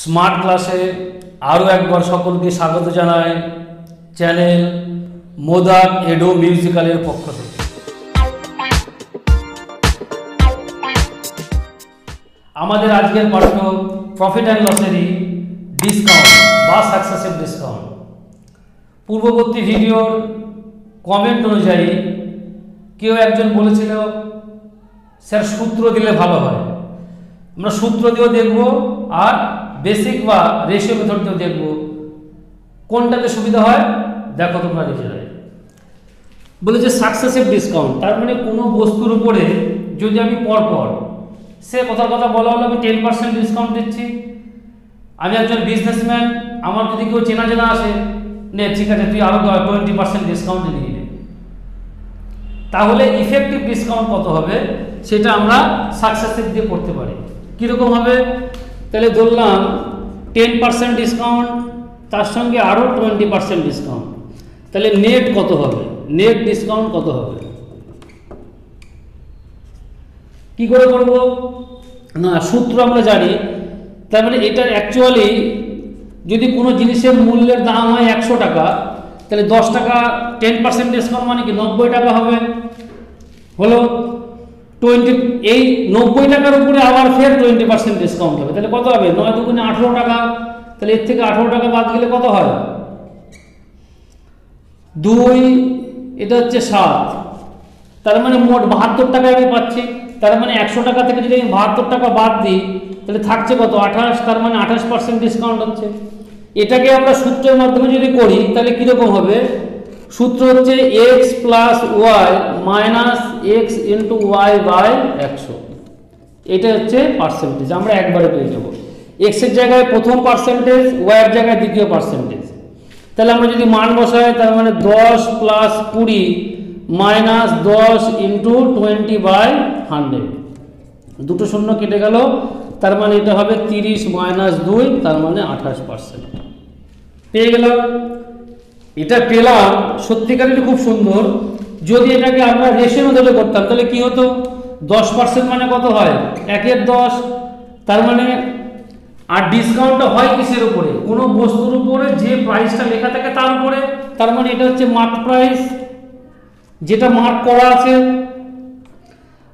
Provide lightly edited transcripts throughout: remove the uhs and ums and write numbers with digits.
Smart ক্লাসে আরও একবার সকলকে স্বাগত জানাই চ্যানেল মোদাক এডো মিউজিক্যালের পক্ষ থেকে। আমাদের আজকের পাঠ্য প্রফিট অ্যান্ড লসেরই ডিসকাউন্ট বা সাকসেসিভ ডিসকাউন্ট। পূর্ববর্তী ভিডিওর কমেন্ট অনুযায়ী কেউ একজন বলেছিল স্যার সূত্র দিলে ভালো হয়। আমরা সূত্র দিয়েও দেখব আর বেসিক বা রেশিও মেথড দিয়েও দেখব, কোনটাতে সুবিধা হয় দেখো তোমরা নিজেরাই। বলে যে সাকসেসিভ ডিসকাউন্ট, তার মানে কোনো বস্তুর উপরে যদি আমি পরপর সে কথার কথা বলা হলো আমি 10% ডিসকাউন্ট দিচ্ছি, আমি একজন বিজনেসম্যান, আমার যদি কেউ চেনা জানা আসে নে ঠিক আছে তুই আরও 20% ডিসকাউন্ট নিয়ে নে, তাহলে ইফেক্টিভ ডিসকাউন্ট কত হবে সেটা আমরা সাকসেসিভ দিয়ে করতে পারি। কীরকম হবে? তাহলে ধরলাম 10% ডিসকাউন্ট, তার সঙ্গে আরও 20% ডিসকাউন্ট, তাহলে নেট কত হবে? নেট ডিসকাউন্ট কত হবে? কি করে করব? না, সূত্র আমরা জানি। তার মানে এটা অ্যাকচুয়ালি যদি কোনো জিনিসের মূল্যের দাম হয় 100 টাকা, তাহলে 10 টাকা 10% ডিসকাউন্ট মানে কি 90 টাকা হবে। হলো 20, এই 90 টাকার উপরে আবার ফের 20% ডিসকাউন্ট হবে, তাহলে কত হবে? 9 দুগুণে 18 টাকা। তাহলে এর থেকে 18 টাকা বাদ গেলে কত হয়? 2, এটা হচ্ছে 7, তার মানে মোট 72 টাকা আমি পাচ্ছি। তার মানে 100 টাকা থেকে যদি আমি 72 টাকা বাদ দিই তাহলে থাকছে কত? 28, তার মানে 28% ডিসকাউন্ট হচ্ছে। এটাকে আমরা সূত্রের মাধ্যমে যদি করি তাহলে কীরকম হবে? সূত্র হচ্ছে x plus Y minus X into Y by 100। এটা হচ্ছে পার্সেন্টেজ, আমরা একবারে পেয়ে যাব। এক্সের জায়গায় প্রথম পার্সেন্টেজ, ওয়াইয়ের জায়গায় দ্বিতীয় পার্সেন্টেজ। তাহলে আমরা যদি মান বসাই তার মানে 10 প্লাস 20 মাইনাস 10 ইন্টু 20 বাই 100, দুটো শূন্য কেটে গেল, তার মানে এটা হবে 30 মাইনাস 2, তার মানে 28% পেয়ে গেলাম। এটা পেলাম, সত্যিকারের খুব সুন্দর। যদি এটাকে আমরা রেশিও মেথডে করতাম তাহলে কি হতো? 10% মানে কত হয়? 1/10, তার মানে আর ডিসকাউন্টটা হয় কিসের উপরে? কোনো বস্তুর উপরে যে প্রাইসটা লেখা থাকে তার উপরে, তার মানে এটা হচ্ছে মার্ক প্রাইস, যেটা মার্ক করা আছে।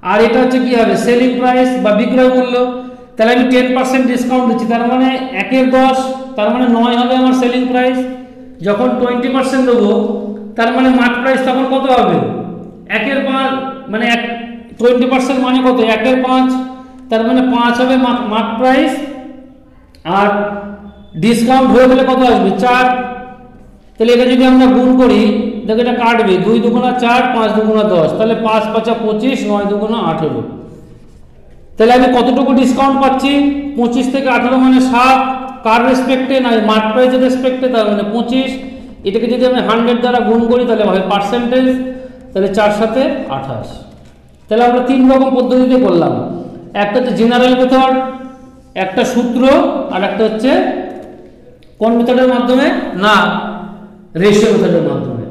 আর এটা হচ্ছে কি হবে? সেলিং প্রাইস বা বিক্রয় মূল্য। তাহলে আমি 10% ডিসকাউন্ট দিচ্ছি, তার মানে 1/10, তার মানে 9 হবে আমার সেলিং প্রাইস। যখন 20% দেবো তার মানে মার্ক প্রাইস তখন কত হবে? 1/5, মানে 20% মানে কত? 1/5, তার মানে 5 হবে মার্ক প্রাইস। আর ডিসকাউন্ট হয়ে গেলে কত আসবে? 4। তাহলে এটা যদি আমরা গুণ করি দেখো এটা কাটবে, 2 দুগুণা 4, 5 দুগুণা 10, তাহলে 5 5 25, 9 দুগুণা 18। তাহলে আমি কতটুকু ডিসকাউন্ট পাচ্ছি? 25 থেকে 18 মানে 7, কার রেসপেক্টে? না মার্ক প্রাইসের রেসপেক্টে, তার মানে 25। এটাকে যদি আমি 100 দ্বারা গুণ করি তাহলে হয় পার্সেন্টেজ, তাহলে 4 সাথে 28। তাহলে আমরা 3 রকম পদ্ধতিতে করলাম, একটা হচ্ছে জেনারেল মেথড, একটা সূত্র, আর একটা হচ্ছে কোন মেথডের মাধ্যমে? না, রেশিও মেথডের মাধ্যমে।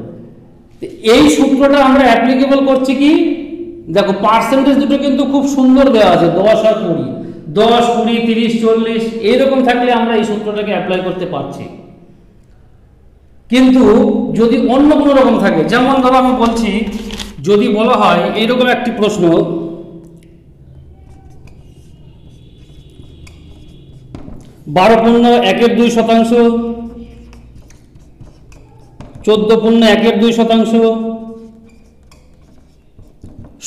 এই সূত্রটা আমরা অ্যাপ্লিকেবল করছি কি দেখো, পার্সেন্টেজ দুটো কিন্তু খুব সুন্দর দেওয়া আছে, 10 আর 20, 10 20 30 40 এইরকম থাকলে আমরা এই সূত্রটাকে অ্যাপ্লাই করতে পারছি। কিন্তু যদি অন্য কোনো রকম থাকে, যেমন ধরো আমি বলছি যদি বলা হয় এইরকম একটি প্রশ্ন, 12.1/2%, 14.1/2%,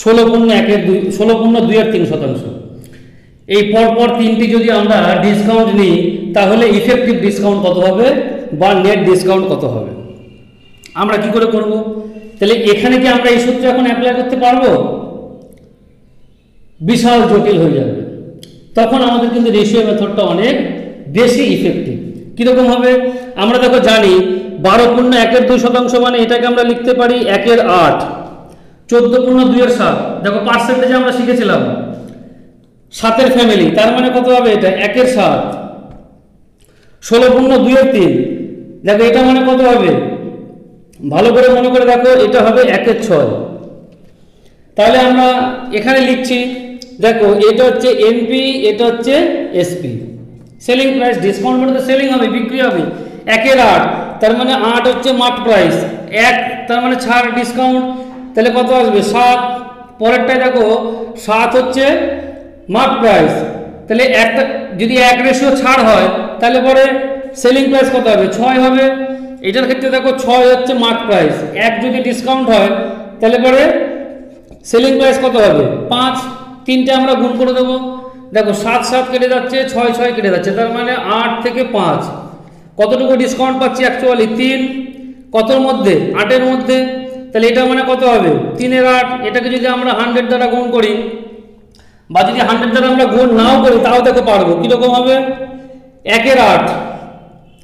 16.2/3%, এই পরপর তিনটি যদি আমরা ডিসকাউন্ট নিই তাহলে ইফেক্টিভ ডিসকাউন্ট কত হবে বা নেট ডিসকাউন্ট কত হবে? আমরা কি করে করব? তাহলে এখানে কি আমরা এই সূত্র এখন অ্যাপ্লাই করতে পারবো? বিশাল জটিল হয়ে যাবে। তখন আমাদের কিন্তু রেশিও মেথডটা অনেক বেশি ইফেক্টিভ। কীরকম হবে? আমরা দেখো জানি 12.1/2% মানে এটাকে আমরা লিখতে পারি 1/8, 14.2/7, দেখো পার্সেন্টেজে আমরা শিখেছিলাম 7 ফ্যামিলি, তার মানে কত হবে? এটা 1/7, 16.2/3, দেখো এটা মানে কত হবে? ভালো করে মনে করে দেখো, এটা হবে 1/6। তাহলে আমরা এখানে লিখছি, দেখো এটা হচ্ছে এনপি, এটা হচ্ছে এসপি, সেলিং প্রাইস, ডিসকাউন্ট মানে তো সেলিং হবে, বিক্রি হবে। 1 এর 8, তার মানে 8 হচ্ছে মার্ক প্রাইস, 1 তার মানে ছাড় ডিসকাউন্ট, তাহলে কত আসবে 7। পরেরটায় দেখো 7 হচ্ছে মার্ক প্রাইস, তাহলে একটা যদি 1 ছাড় হয় তাহলে পরে সেলিং প্রাইস কত হবে 6 হবে। এটার ক্ষেত্রে দেখো 6 হচ্ছে মার্ক প্রাইস, 1 যদি ডিসকাউন্ট হয় তাহলে পরে সেলিং প্রাইস কত হবে 5। তিনটে আমরা গুণ করে দেবো, দেখো 7 7 কেটে যাচ্ছে, 6 6 কেটে যাচ্ছে, তার মানে 8 থেকে 5 কতটুকু ডিসকাউন্ট পাচ্ছি অ্যাকচুয়ালি 3, কতর মধ্যে 8 এর মধ্যে, তাহলে এটা মানে কত হবে 3 এর 8। এটাকে যদি আমরা 100 দ্বারা গুণ করি বা যদি 100 দ্বারা আমরা গুণ নাও করি তাও দেখো পারবো কিরকম হবে, 1 এর 8,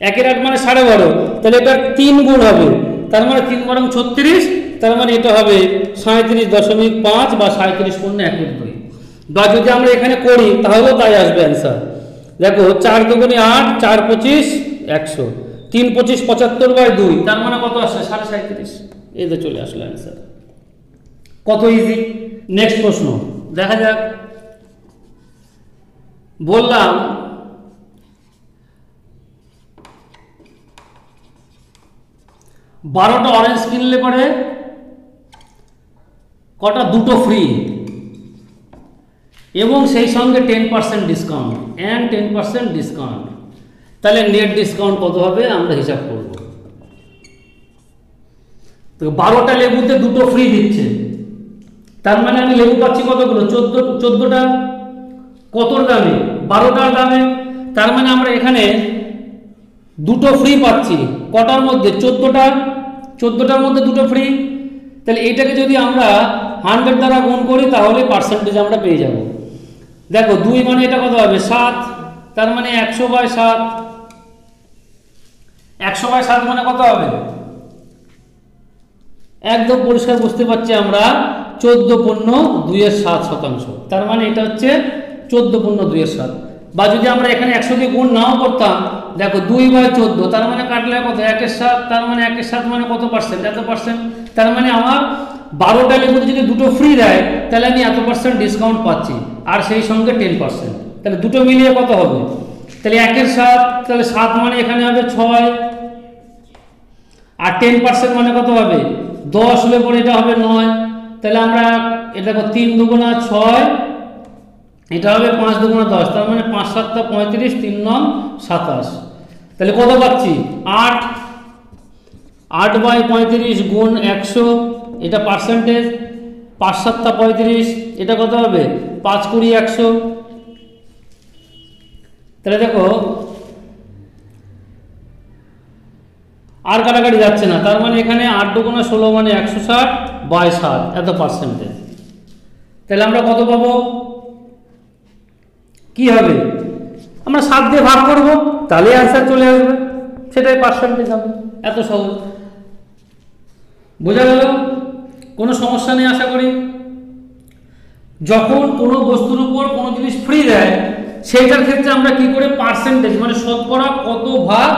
1 এর 8 মানে 12.5, তাহলে এটা 3 গুণ হবে, তার মানে 3 বরং 36, তার মানে এটা হবে 37.5 বা 37.12। বা যদি আমরা এখানে করি তাহলেও তাই আসবে অ্যান্সার। দেখো 4 দুগুণে 8, 4 25 100, 3 25 75/2, তার মানে কত আসছে 37.5। এই তো চলে আসলো অ্যান্সার, কত ইজি। নেক্সট প্রশ্ন দেখা যাক। বললাম বারোটা অরেঞ্জ কিনলে পরে কটা দুটো ফ্রি এবং সেই সঙ্গে 10% ডিসকাউন্ট অ্যান্ড 10% ডিসকাউন্ট, তাহলে নেট ডিসকাউন্ট কত হবে আমরা হিসাব করব। তো 12টা লেবুতে দুটো ফ্রি দিচ্ছে, তার মানে আমি লেবু পাচ্ছি কতগুলো 14টা, কতর দামে 12টার দামে, তার মানে আমরা এখানে দুটো ফ্রি পাচ্ছি কটার মধ্যে 14টার মধ্যে দুটো ফ্রি। তাহলে এইটাকে যদি আমরা 100 দ্বারা গুণ করি তাহলে পার্সেন্টেজ আমরা পেয়ে যাব। দেখো 2 মানে এটা কত হবে 7, তার মানে 100/7, 100/7 মানে কত হবে, একদম পরিষ্কার বুঝতে পারছি আমরা 14.2৭%, তার মানে এটা হচ্ছে 14.2৭। বা যদি আমরা এখানে 100 দিয়ে গুণ নাও করতাম, দেখো 2/14, তার মানে কাটলে কত 1/7, তার মানে 1/7 মানে কত পার্সেন্ট, এত পার্সেন্ট, তার মানে আমার 12টা লেবুতে যদি দুটো ফ্রি দেয় তাহলে আমি এত পার্সেন্ট ডিসকাউন্ট পাচ্ছি আর সেই সঙ্গে 10%, তাহলে দুটো মিলিয়ে কত হবে, তাহলে 1/7, তাহলে 7 মানে এখানে হবে 6, আর 10% মানে কত হবে 10 হলে পরে এটা হবে 9, তাহলে আমরা এটা 3 দুগুণা 6, এটা হবে 5 দুগুণা 10, তার মানে 5 7 35, 3 9 27, তাহলে কত পাচ্ছি 8, 8/35 গুণ 100, এটা পার্সেন্টেজ, 5 7 35, এটা কত হবে 5 20 100। তাহলে দেখো আর কাটাকাটি যাচ্ছে না, তার মানে এখানে 8 দুগুণা 16 মানে 160/7, এত পার্সেন্টেজ। তাহলে আমরা কত পাবো, কি হবে আমরা 7 দিয়ে ভাগ করব তাহলে অ্যান্সার চলে আসবে, সেটাই পার্সেন্টেজ হবে, এত সহজ। বোঝা গেল? কোনো সমস্যা নেই আশা করি। যখন কোনো বস্তুর উপর কোনো জিনিস ফ্রি দেয় সেইটার ক্ষেত্রে আমরা কি করে পার্সেন্টেজ মানে শতকরা কত ভাগ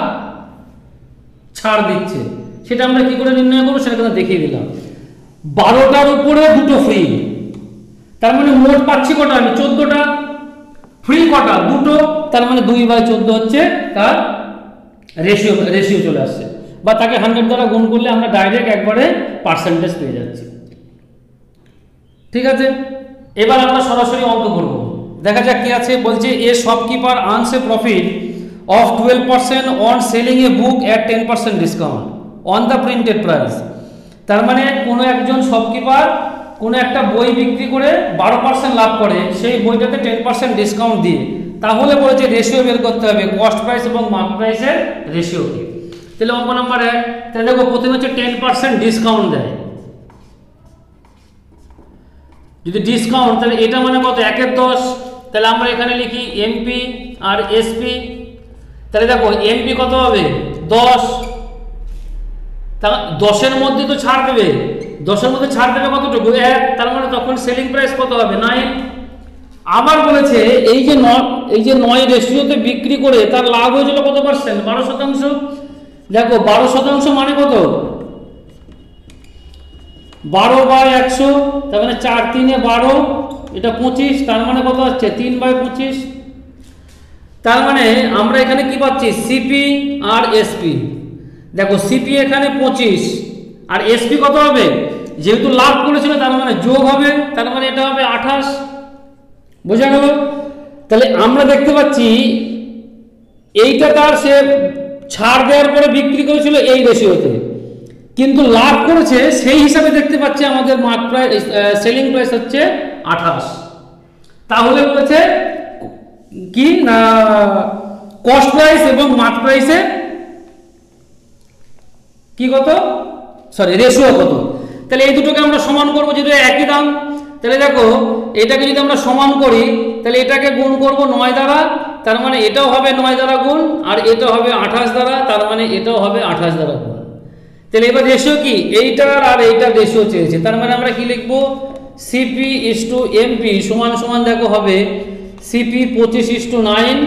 ছাড় দিচ্ছে সেটা আমরা কি করে নির্ণয় করবো সেটা কিন্তু দেখিয়ে দিলাম। 12টার উপরে দুটো ফ্রি, তার মানে মোট পাচ্ছি কটা আমি 14টা, ফ্রি কটা দুটো, তার মানে 2/14 হচ্ছে তার রেশিও চলে আসছে, বা তাকে 100 দ্বারা গুণ করলে আমরা ডাইরেক্ট একবারে পার্সেন্টেজ পেয়ে যাচ্ছি। ঠিক আছে, এবার আমরা সরাসরি অঙ্ক করব। দেখা যাক কি আছে। বলছে a shopkeeper earns A profit of 12% on selling a book at 10% discount on the printed price। তার মানে কোনো একজন শপকিপার কোনো একটা বই বিক্রি করে 12% লাভ করে সেই বইটাতে 10% ডিসকাউন্ট দিয়ে, তাহলে বলেছে রেশিও বের করতে হবে কস্ট প্রাইস এবং মার্ক প্রাইসের রেশিওকে। তাহলে অঙ্ক নাম্বার 1, তাহলে দেখো প্রথমে হচ্ছে 10% ডিসকাউন্ট দেয়। যদি ডিসকাউন্ট তাহলে এটা মানে কত 1/10, তাহলে আমরা এখানে লিখি এমপি আর এসপি। তাহলে দেখো এমপি কত হবে 10, তাহলে 10-এর মধ্যে তো ছাড় দেবে, 10-এর মধ্যে ছাড় দেবে কতটুকু 1, তার মানে তখন সেলিং প্রাইস কত হবে 9। আবার বলেছে এই যে 9 রেশিওতে বিক্রি করে তার লাভ হয়েছিল কত পার্সেন্ট 12%। দেখো 12% মানে কত 12/100, তার মানে 4 3 12, এটা 25, তার মানে কত হচ্ছে 3/25। তার মানে আমরা এখানে কি পাচ্ছি সিপি আর এসপি। দেখো সিপি এখানে 25 আর এসপি কত হবে, যেহেতু লাভ করেছিল তার মানে যোগ হবে, তার মানে এটা হবে 28। বোঝা গেল? তাহলে আমরা দেখতে পাচ্ছি এইটা তার সে ছাড় দেওয়ার পরে বিক্রি করেছিল এই রেশিওতে, কিন্তু লাভ করেছে সেই হিসাবে দেখতে পাচ্ছি আমাদের মার্ক প্রাইস সেলিং প্রাইস হচ্ছে 28। তাহলে বলেছে কি না কস্ট প্রাইস এবং মার্ক প্রাইসে কি কত, সরি রেশিও কত। তাহলে এই দুটোকে আমরা সমান করব, যেহেতু একই দাম। তাহলে দেখো এটাকে যদি আমরা সমান করি তাহলে এটাকে গুণ করব 9 দ্বারা, তার মানে এটাও হবে 9 দ্বারা গুণ, আর এটা হবে 28 দ্বারা, তার মানে এটাও হবে 28 দ্বারা গুণ। তাহলে এবার রেশিও কি, এইটার আর এইটার রেশিও চেয়েছে, তার মানে আমরা কি লিখবো সিপি ইস টু এমপি সমান সমান দেখো হবে সিপি 25:9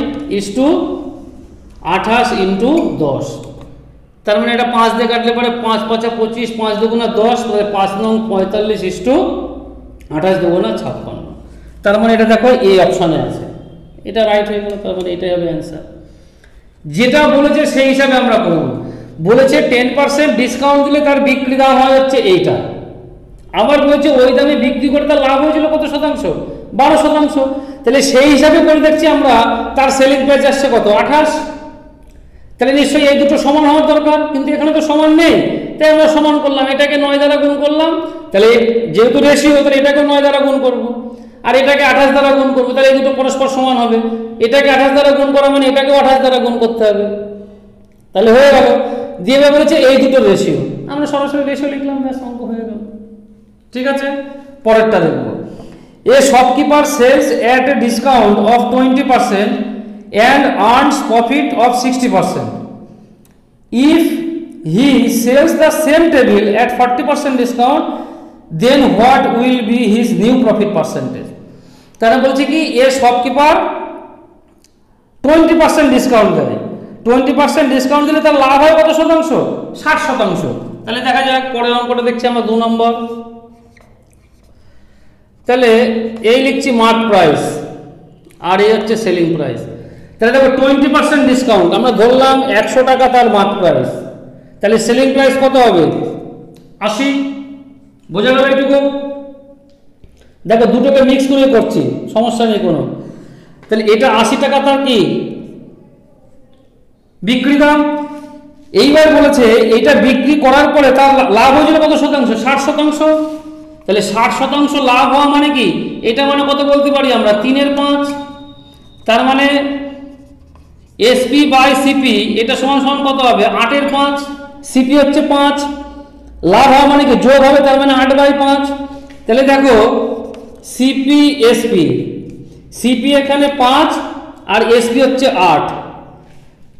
28 ইন্টু 10। তার মানে এটা 5 দিয়ে কাটলে পরে 5 5 25, 5 দুগুণা 10, তাহলে 5 নং 45 28 দুগুণা 56। তার মানে এটা দেখো এই অপশনে আছে, এটা রাইট হয়ে গেল। তার মানে এটাই হবে অ্যান্সার। যেটা বলেছে সেই হিসাবে আমরা করব। বলেছে 10% ডিসকাউন্ট দিলে তার বিক্রি দাম হয় হচ্ছে এইটা, আবার বলেছে ওই দামে বিক্রি করে তার লাভ হয়েছিল কত শতাংশ, 12%। তাহলে সেই হিসাবে করে দেখছি আমরা তার সেলিং প্রাইস আসছে কত, 28। তাহলে নিশ্চয়ই এই দুটো সমান হওয়ার দরকার, কিন্তু এখানে তো সমান নেই, তাই আমরা সমান করলাম, এটাকে 9 দ্বারা গুণ করলাম। তাহলে যেহেতু রেশিও, তাহলে এটাকে 9 দ্বারা গুণ করব, আর এটাকে 28 দ্বারা গুণ করবো, তাহলে এই দুটো পরস্পর সমান হবে। এটাকে 28 দ্বারা গুণ করা মানে এটাকেও 28 দ্বারা গুণ করতে হবে, তাহলে হয়ে গেল। দিয়ে বলেছে এই দুটো রেশিও, আমরা সরাসরি রেশিও লিখলাম, ব্যাস অঙ্ক হয়ে গেল। ঠিক আছে, পরেরটা দেখবো। A shopkeeper sells at a discount of 20% and earns profit of 60%. If he sells the same table at 40% discount, then what will be his new profit percentage? তারা বলছে কি এ শপকিপার 20% ডিসকাউন্ট দেয়, 20% ডিসকাউন্ট দিলে তার লাভ হয় কত শতাংশ, 60%। তাহলে দেখা যাক পরের অঙ্কটা দেখছি আমরা 2 নম্বর। তাহলে এই লিখছি মার্ক প্রাইস আর এই হচ্ছে সেলিং প্রাইস। তাহলে দেখো 20% ডিসকাউন্ট আমরা ধরলাম 100 টাকা তার মার্ক প্রাইস, তাহলে সেলিং প্রাইস কত হবে 80। বোঝা গেল এইটুকু? দেখো দুটোকে মিক্স করে করছি, সমস্যা নেই কোনো। তাহলে এটা 80 টাকা তার কি বিক্রি দাম। এইবার বলেছে এটা বিক্রি করার পরে তার লাভ হয়েছিল কত শতাংশ, 60%। তাহলে 60% লাভ হওয়া মানে কি, এটা মানে কত বলতে পারি আমরা 3/5। তার মানে এসপি বাই সিপি এটা সমান সমান কত হবে 8/5, সিপি হচ্ছে 5, লাভ হওয়া মানে কি যোগ হবে, তার মানে 8/5। তাহলে দেখো সিপি এসপি, সিপি এখানে 5 আর এসপি হচ্ছে 8।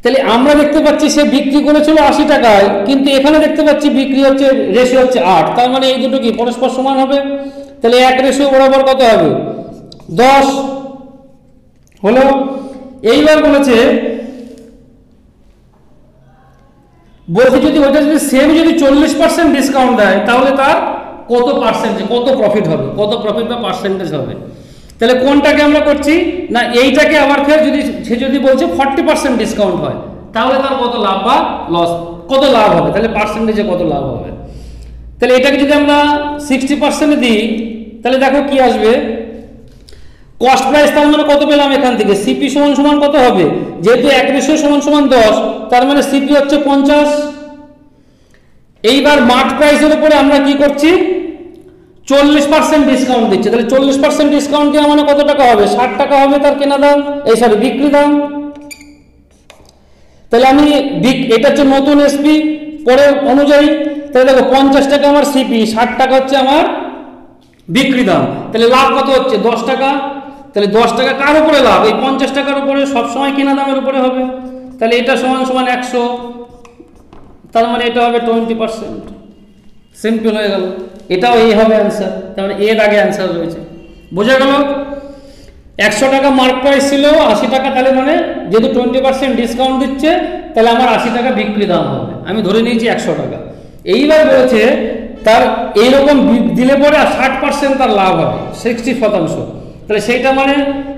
তাহলে আমরা দেখতে পাচ্ছি সে বিক্রি করেছিল 80 টাকায়, কিন্তু এখানে দেখতে পাচ্ছি বিক্রি হচ্ছে রেশিও হচ্ছে 8, তার মানে এই দুটো কি পরস্পর সমান হবে। তাহলে 1 রেশিও বরাবর কত হবে 10 হলো। এইবার বলেছে যদি ওইটা যদি সেম যদি 40% ডিসকাউন্ট দেয় তাহলে তার কত পার্সেন্টেজ, কত প্রফিট হবে, কত প্রফিট বা পার্সেন্টেজ হবে। তাহলে কোনটাকে আমরা করছি না এইটাকে, আবার ফের যদি সে যদি বলছে 40% ডিসকাউন্ট হয় তাহলে তার কত লাভ বা লস, কত লাভ হবে, তাহলে পার্সেন্টেজে কত লাভ হবে। তাহলে এটাকে যদি আমরা 60% দিই তাহলে দেখো কি আসবে, কস্ট প্রাইস তার মানে কত পেলাম এখান থেকে, সিপি সমান সমান কত হবে, যেহেতু 1 রেশিও সমান সমান 10, তার মানে সিপি হচ্ছে 50। এইবার মার্ক প্রাইসের উপরে আমরা কি করছি 40% ডিসকাউন্ট দিচ্ছে, তাহলে 40% ডিসকাউন্ট দেওয়া মানে কত টাকা হবে 60 টাকা হবে তার কেনা দাম, এই সরি বিক্রি দাম। তাহলে আমি এটা হচ্ছে নতুন এসপি পরে অনুযায়ী, তাহলে দেখো 50 টাকা আমার সিপি, 60 টাকা হচ্ছে আমার বিক্রি দাম, তাহলে লাভ কত হচ্ছে 10 টাকা। তাহলে 10 টাকা কার উপরে লাভ, এই 50 টাকার উপরে, সবসময় কেনা দামের উপরে হবে। তাহলে এটা সমান সমান 100, তার মানে এটা হবে 20%। সিম্পল হয়ে গেল, এটাও এই হবে অ্যান্সার, তার মানে এর আগে অ্যান্সার রয়েছে। বোঝা গেল? 100 টাকা মার্ক প্রাইস ছিল, 80 টাকা, তাহলে মানে যেহেতু 20% ডিসকাউন্ট দিচ্ছে তাহলে আমার 80 টাকা বিক্রি দাম হবে, আমি ধরে নিয়েছি 100 টাকা। এইবার বলেছে তার এইরকম দিলে পরে 60% তার লাভ হবে 60%। তাহলে সেইটা মানে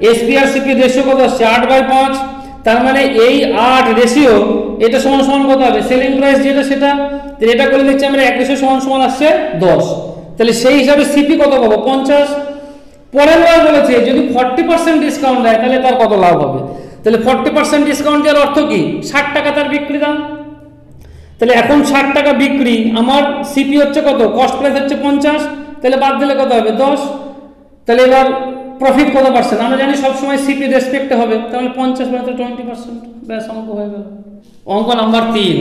এসপি আর সিপি রেশিও কত আসছে 8/5, তার মানে এই 8 রেশিও এটা সমান সমান কত হবে, সেলিং প্রাইস যেটা সেটা, তাহলে এটা করে দিচ্ছি আমরা 1 রেশিও সমান সমান আসছে 10, তাহলে সেই হিসাবে সিপি কত পাবো 50। পরের বার বলেছে যদি 40% ডিসকাউন্ট দেয় তাহলে তার কত লাভ হবে, তাহলে 40% ডিসকাউন্ট দেওয়ার অর্থ কি 60 টাকা তার বিক্রি দাম, তাহলে এখন 60 টাকা বিক্রি, আমার সিপি হচ্ছে কত, কস্ট প্রাইস হচ্ছে 50, তাহলে বাদ দিলে কত হবে 10, তাহলে এবার প্রফিট কত পার্সেন্ট, আমরা জানি সবসময় সিপি রেসপেক্টে হবে, তাহলে 50 মানে 20%, ব্যাস অঙ্ক হয়ে গেল। অঙ্ক নাম্বার 3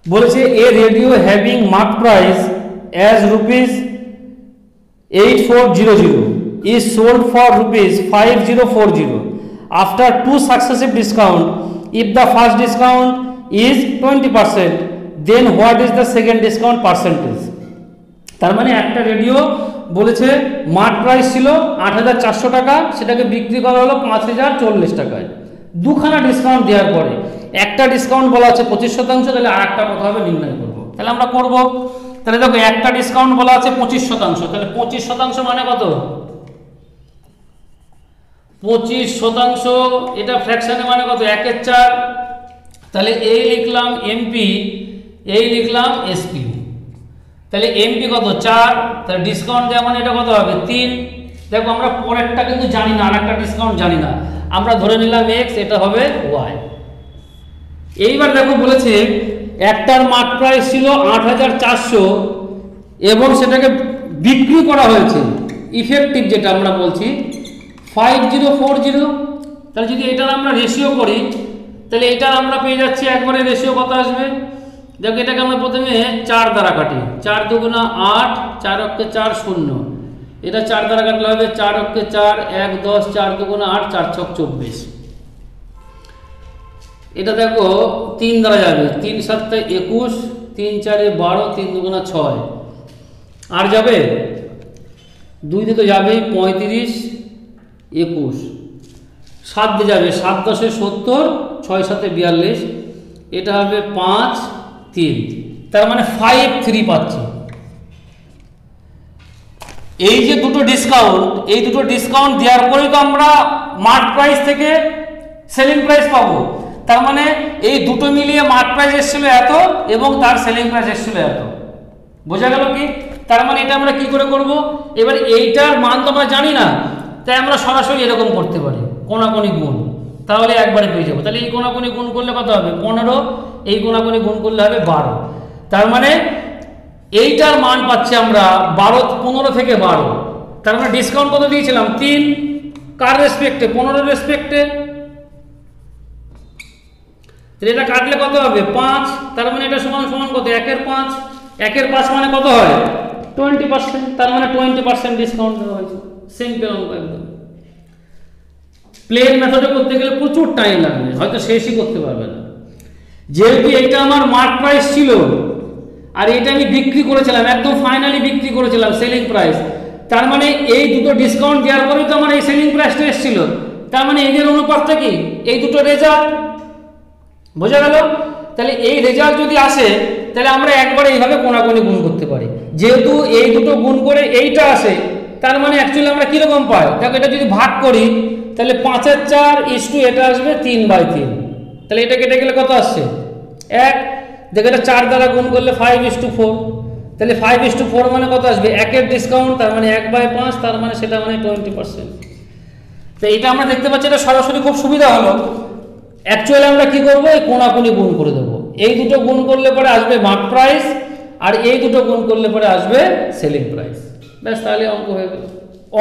বলেছে a radio having mark price as ₹8400 is sold for ₹5040 after 2 successive discount. If the first discount is 20%, then what is the second discount percentage? তার মানে একটা রেডিও বলেছে মার্ক প্রাইস ছিল 8400 টাকা, সেটাকে বিক্রি করা হলো 5040 টাকায়, দুখানা ডিসকাউন্ট দেওয়ার পরে একটা ডিসকাউন্ট বলা আছে 25%, তাহলে আরেকটা কত হবে নির্ণয় করব, তাহলে আমরা করব। তাহলে দেখো একটা ডিসকাউন্ট বলা আছে 25%, তাহলে 25% মানে কত, 25%, এটা ফ্র্যাকশনে মানে কত 1/4, তাহলে এই লিখলাম এমপি, এই লিখলাম এসপি, তাহলে এমপি কত 4, তাহলে ডিসকাউন্ট দেওয়া মানে এটা কত হবে 3। দেখো আমরা পরেরটা কিন্তু জানি না, আরেকটা ডিসকাউন্ট জানি না, আমরা ধরে নিলাম এক্স, এটা হবে ওয়াই। এইবার দেখো বলেছে একটার মার্ক প্রাইস ছিল 8400 এবং সেটাকে বিক্রি করা হয়েছে ইফেক্টিভ যেটা আমরা বলছি 5040, তাহলে যদি এটার আমরা রেশিও করি তাহলে এটার আমরা পেয়ে যাচ্ছি একবারে রেশিও কত আসবে, দেখো এটাকে আমরা প্রথমে 4 দ্বারা কাটি, 4 দুগুণা 8, 4 অক্ষে 4 0, এটা 4 দ্বারা কাটলে হবে 4 অক্ষে 4, 1 10, 4 দুগুণা 8, 4 ছক 24, এটা দেখো 3 দ্বারা যাবে, 3 7 21, 3 4 12, 3 দুগুণা 6, আর যাবে 2 দিয়ে তো যাবেই 35 21, 7 দিয়ে যাবে 7 10 70, 6 7 42, এটা হবে 5 3, তার মানে 53 পাচ্ছি। এই যে দুটো ডিসকাউন্ট, এই দুটো ডিসকাউন্ট দেওয়ার পরেই তো আমরা মার্ক প্রাইস থেকে সেলিং প্রাইস পাবো, তার মানে এই দুটো মিলিয়ে মার্ক প্রাইস এসেছিল এত এবং তার সেলিং প্রাইস এসেছিল এত, বোঝা গেল কি? তার মানে এটা আমরা কি করে করব, এবার এইটার মান তো আমরা জানি না, তাই আমরা সরাসরি এরকম করতে পারি কোনাকুনি গুণ, তাহলে একবারে পেয়ে যাবো। তাহলে এই কোনাকুনি গুণ করলে কত হবে 15, এই কোনাকুনি গুণ করলে হবে 12, তার মানে এইটার মান পাচ্ছি আমরা 15 থেকে 12, তার মানে ডিসকাউন্ট কত দিয়েছিলাম 3, কার রেসপেক্টে 15 রেসপেক্টে, এটা কাটলে কত হবে 5, তার মানে এটা সমান সমান কত 1/5, 1/5 মানে কত হয় 20%, তার মানে 20% ডিসকাউন্ট দেওয়া হয়েছে। সিম্পল অঙ্ক একদম। প্লেন মেথডে করতে গেলে প্রচুর টাইম লাগবে, হয়তো শেষই করতে পারবে না। যেহেতু এটা আমার মার্ক প্রাইস ছিল আর এটা আমি বিক্রি করেছিলাম, একদম ফাইনালি বিক্রি করেছিলাম সেলিং প্রাইস, তার মানে এই দুটো ডিসকাউন্ট দেওয়ার পরেই তো আমার এই সেলিং প্রাইসটা এসেছিল, তার মানে এদের অনুপাতটা কি এই দুটো রেজাল্ট, বোঝা গেল? তাহলে এই রেজাল্ট যদি আসে তাহলে আমরা একবারে এইভাবে কোনাকুনি গুণ করতে পারি, যেহেতু এই দুটো গুণ করে এইটা আসে, তার মানে অ্যাকচুয়ালি আমরা কিরকম পাই, দেখো এটা যদি ভাগ করি তাহলে 5/4 এটা আসবে 3/3, তাহলে এটা কেটে গেলে কত আসছে 1, দেখো এটা 4 দ্বারা গুণ করলে 5:4, তাহলে 5:4 মানে কত আসবে 1 ডিসকাউন্ট, তার মানে 1/5, তার মানে সেটা মানে 20%। তো এটা আমরা দেখতে পাচ্ছি এটা সরাসরি খুব সুবিধা হলো। অ্যাকচুয়ালি আমরা কি করব, এই কোনাকুনি গুণ করে দেবো, এই দুটো গুণ করলে পরে আসবে মার্ক প্রাইস আর এই দুটো গুণ করলে পরে আসবে সেলিং প্রাইস, ব্যাস তাহলে অঙ্ক হয়ে গেল।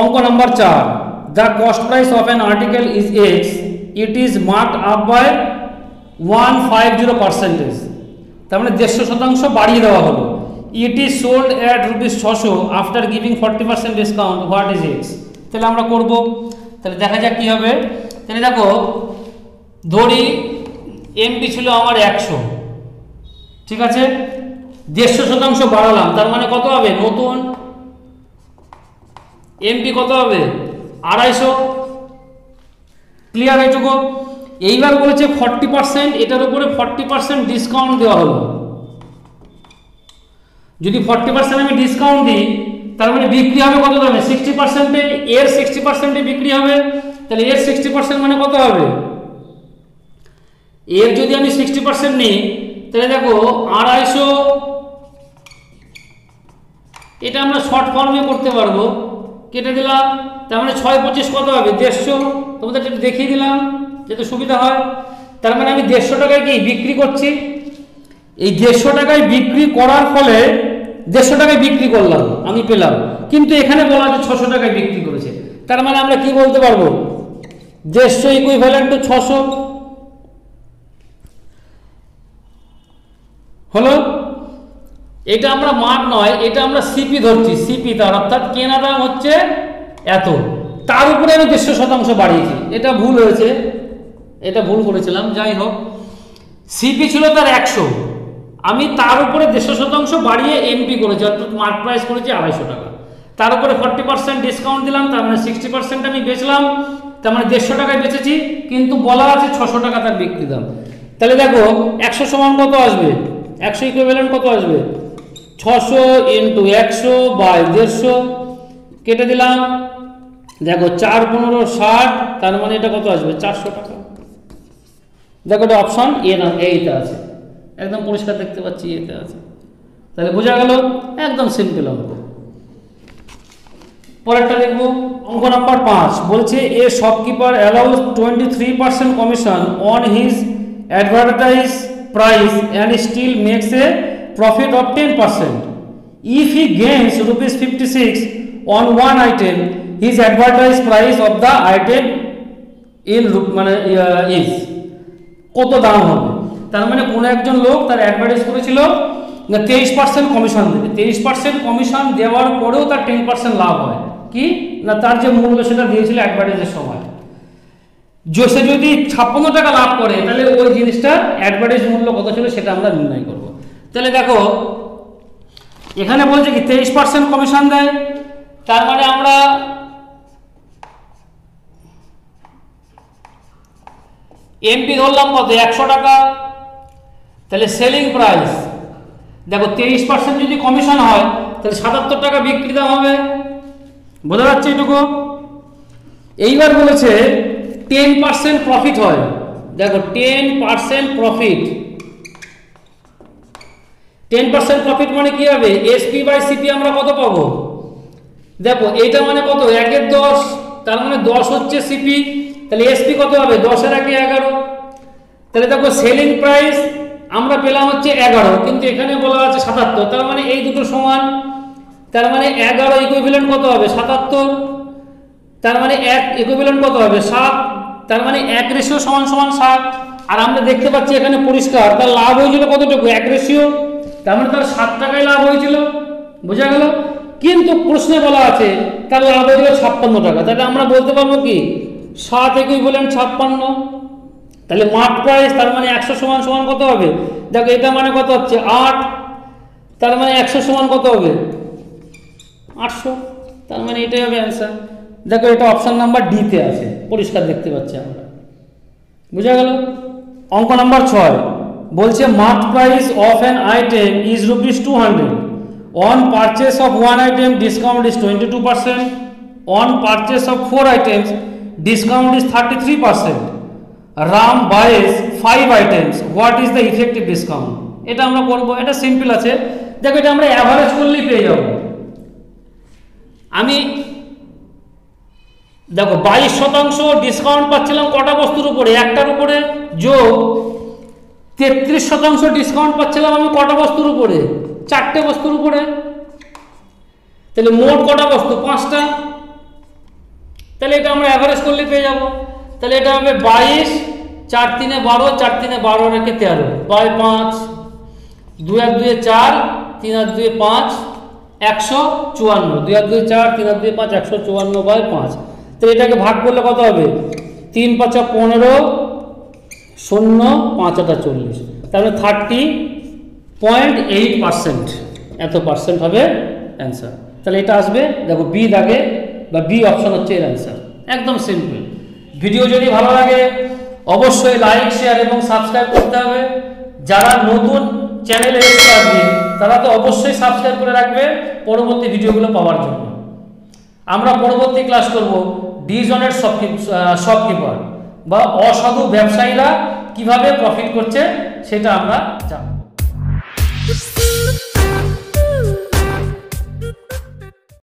অঙ্ক number 4, the cost price of an article is X, it is marked up by 150%, তার মানে 150% বাড়িয়ে দেওয়া হলো। It is sold at ₹600 after giving 40% discount, what is X? তাহলে আমরা করব, তাহলে দেখা যাক কি হবে। তাহলে দেখো ধরি এমপি ছিল আমার 100, ঠিক আছে, 150% বাড়ালাম, তার মানে কত হবে নতুন এমপি কত হবে 250, ক্লিয়ার এইটুকু? এইবার বলেছে 40%, এটার উপরে 40% ডিসকাউন্ট দেওয়া হলো। যদি 40% আমি ডিসকাউন্ট দিই তার মানে বিক্রি হবে কত দামে 60%, এর 60% বিক্রি হবে, তাহলে এর 60% মানে কত হবে? এর যদি আমি 60% নিই তাহলে দেখো 250, এটা আমরা শর্ট ফর্মে করতে পারবো, কেটে দিলাম, তার মানে 6 25 কত হবে? 150। তোমাদের একটু দেখিয়ে দিলাম যাতে সুবিধা হয়। তার মানে আমি 150 টাকায় কি বিক্রি করছি, এই 150 টাকায় বিক্রি করার ফলে 150 টাকায় বিক্রি করলাম আমি পেলাম, কিন্তু এখানে বলা আছে 600 টাকায় বিক্রি করেছে। তার মানে আমরা কি বলতে পারবো? 150 ইকুইভ্যালেন্ট টু 600 হলো। এটা আমরা মার্ক নয়, এটা আমরা সিপি ধরছি, সিপি তার অর্থাৎ কেনা দাম হচ্ছে এত, তার উপরে আমি 150% বাড়িয়েছি। এটা ভুল হয়েছে, এটা ভুল করেছিলাম, যাই হোক। সিপি ছিল তার 100, আমি তার উপরে 150% বাড়িয়ে এমপি করেছি, অর্থাৎ মার্ক প্রাইস করেছি 250 টাকা, তার উপরে 40% ডিসকাউন্ট দিলাম, তার মানে 60% আমি বেচলাম, তার মানে 150 টাকায় বেচেছি, কিন্তু বলা আছে 600 টাকা তার বিক্রি দাম। তাহলে দেখো 100 সমান কত আসবে? 100 ইকুইভ্যালেন্ট কত আসবে? 600 ইন্টু 100 বাই 150, কেটে দিলাম, দেখো 4 15 60, তার মানে এটা কত আসবে? 400 টাকা। দেখো এটা অপশন এ না, এইতে আছে, একদম পরিষ্কার দেখতে পাচ্ছি, এতে আছে। তাহলে বোঝা গেল, একদম সিম্পল অঙ্ক। পরেরটা দেখবো, অঙ্ক নাম্বার 5 বলছে a shopkeeper allows 23% commission on his advertise price and still makes a profit of 10%. If he gains rupees 56 on one item, his advertised price of the item in মানে is কত দাম হবে? তার মানে কোন একজন লোক তার অ্যাডভার্টাইজ করেছিল না 23% কমিশন দেবে, 23% কমিশন দেওয়ার পরেও তার 10% লাভ হয়, কি না তার যে মূল্য সেটা দিয়েছিল অ্যাডভার্টাইজের সময়, সে যদি 56 টাকা লাভ করে তাহলে ওই জিনিসটার অ্যাডভার্টাইজ মূল্য কত ছিল সেটা আমরা নির্ণয় করব। তাহলে দেখো এখানে বলছে কি 23% কমিশন দেয়, তার মানে আমরা এমপি ধরলাম কত? 100 টাকা। তাহলে সেলিং প্রাইস দেখো 23% যদি কমিশন হয় তাহলে 77 টাকা বিক্রি দাম হবে, বোঝা যাচ্ছে এটুকু? এইবার বলেছে 10% প্রফিট হয়, দেখো 10% প্রফিট, 10% প্রফিট মানে কি হবে? এসপি বাই সিপি আমরা কত পাবো? দেখো এইটা মানে কত? 1 এর 10, তার মানে 10 হচ্ছে সিপি, তাহলে এসপি কত হবে? 10 এর 1 11। তাহলে দেখো সেলিং প্রাইস আমরা পেলাম হচ্ছে 11, কিন্তু এখানে বলা আছে 77, তার মানে এই দুটো সমান, তার মানে 11 ইকুইভ্যালেন্ট কত হবে? 77, তার মানে 1 ইকুইভ্যালেন্ট কত হবে? 7, তার মানে 1 রেশিও সমান সমান 7। আর আমরা দেখতে পাচ্ছি এখানে পরিষ্কার তার লাভ হয়েছিল কতটুকু? 1 রেশিও, তার মানে তার 7 টাকায় লাভ হয়েছিল, বোঝা গেল? কিন্তু প্রশ্নে বলা আছে তার লাভ হয়েছিল 56 টাকা, তাহলে আমরা বলতে পারবো কি 7 ইকুইভ্যালেন্ট 56, তাহলে মার্ক প্রাইস তার মানে 100 সমান সমান কত হবে? দেখো এটা মানে কত হচ্ছে 8, তার মানে 100 সমান কত হবে? 800, তার মানে এটাই হবে অ্যান্সার। দেখো এটা অপশন নাম্বার ডি তে আছে, পরিষ্কার দেখতে পাচ্ছি আমরা, বুঝা গেল? অঙ্ক নাম্বার 6 বলছে mark price of an item is rupees 200, on purchase of one item discount is 22%, on purchase of 4 items discount is 33%, Ram buys 5 items, what is the effective discount? এটা আমরা করব, এটা সিম্পল আছে। দেখো এটা আমরা অ্যাভারেজ করলেই পেয়ে যাব। আমি দেখো 22% ডিসকাউন্ট পাচ্ছিলাম কটা বস্তুর উপরে? একটার উপরে, যোগ 33% ডিসকাউন্ট পাচ্ছিলাম আমি কটা বস্তুর উপরে? 4টে বস্তুর উপরে। তাহলে মোট কটা বস্তু? 5টা। তাহলে এটা আমরা অ্যাভারেজ করলে পেয়ে যাব। তাহলে এটা হবে 22, 4 3 12, 4 3 12 রেখে 13 by 5, 2 R 2 4, 3 R 2 5, 154, 2 R 2 4, 3 R 2 5, 154 by 5। তো এটাকে ভাগ করলে কত হবে? 3 5 15, 0 5 40, তাহলে 30.8%, এত পার্সেন্ট হবে অ্যান্সার। তাহলে এটা আসবে, দেখো বি দাগে বা বি অপশন হচ্ছে এর অ্যান্সার, একদম সিম্পল। ভিডিও যদি ভালো লাগে অবশ্যই লাইক শেয়ার এবং সাবস্ক্রাইব করতে হবে। যারা নতুন চ্যানেলে এসে আসবে তারা তো অবশ্যই সাবস্ক্রাইব করে রাখবে পরবর্তী ভিডিওগুলো পাওয়ার জন্য। আমরা পরবর্তী ক্লাস করব ডিজনেট শপকিপার বা অসাধু ব্যবসায়ীরা কিভাবে প্রফিট করছে সেটা আমরা জানব।